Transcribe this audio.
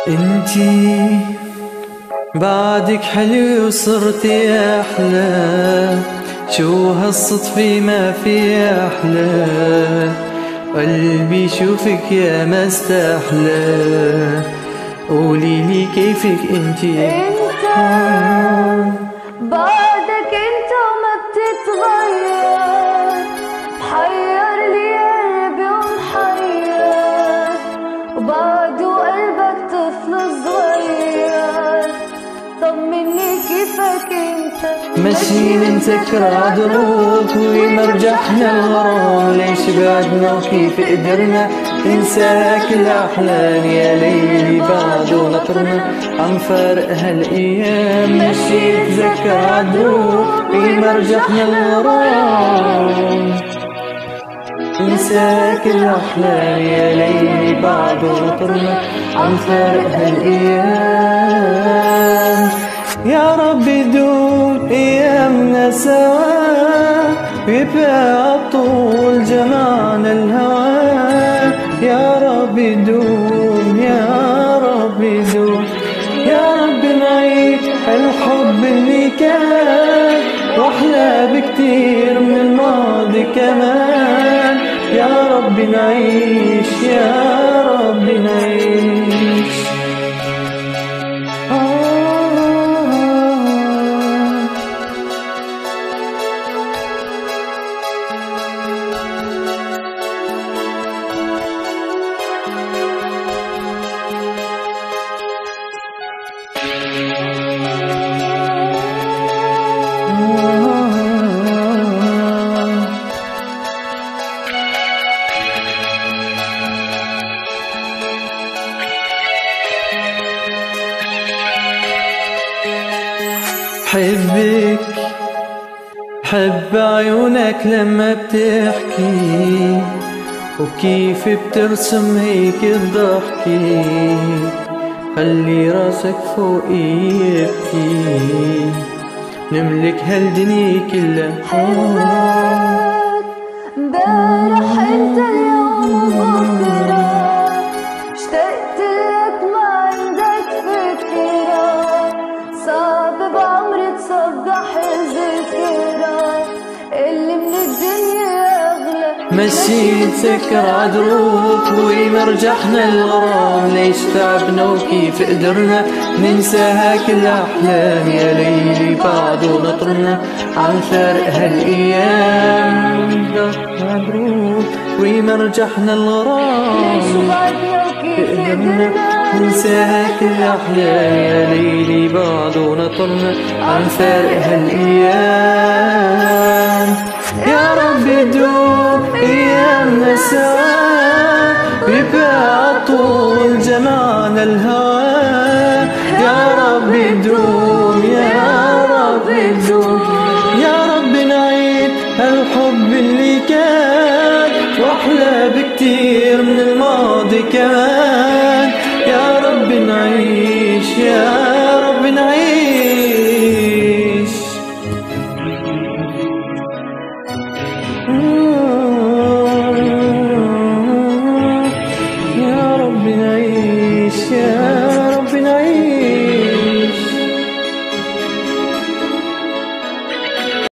انتي بعدك حلو وصرتي احلى، شو هالصدفة ما في احلى، قلبي شوفك يا ما استحلى، قوليلي كيفك انتي. انت بعدك انت وما بتتغير، محير لي قلبي ومحير، وبعده قلبك طفل صغير، طمني كيفك انت. ماشيين نسكر دروب ومرجحنا الغرام، ليش بعدنا وكيف قدرنا ننسى كل احلام، يا ليلي بعده نطرنا عم فارق هالايام. ماشي نتذكر دروب ومرجحنا الغرام، ننسى كل احلام، يا ليلي بعده نطرنا عم فارق هالايام. يا رب دوم ايامنا سوا، ويبقى طول جمعنا الهوى، يا رب دوم يا رب دوم، يا رب نعيد الحب اللي كان، واحلى بكتير من الماضي كمان، يا رب نعيش يا رب نعيش. بحبك بحب عيونك لما بتحكي، وكيف بترسم هيك الضحكي، خلي راسك فوقي يبكي، نملك هالدنيا كلها. حبك امبارح انت اليوم وبكره، اشتقت لك ما عندك فكره، صعب بعمري تصبح ذكرى، اللي من الدنيا اغلى. ماشي نسكر عدروب ومرجحنا الغرام، ليش تعبنا وكيف قدرنا ننساها كل احلام، يا ليلي بعده نطرنا عم فارق هالايام. عدروب ومرجحنا الغرام، قدرنا ننساها كل احلام، يا ليلي بعده نطرنا عم فارق هالايام. يا رب دوم ايامنا سوا، ويبقى طول جمعنا الهوى، يا رب دوم يا رب دوم، يا رب نعيد الحب اللي كان، واحلى بكتير من الماضي كمان، يا رب نعيش يا رب نعيش. يا رب نعيش يا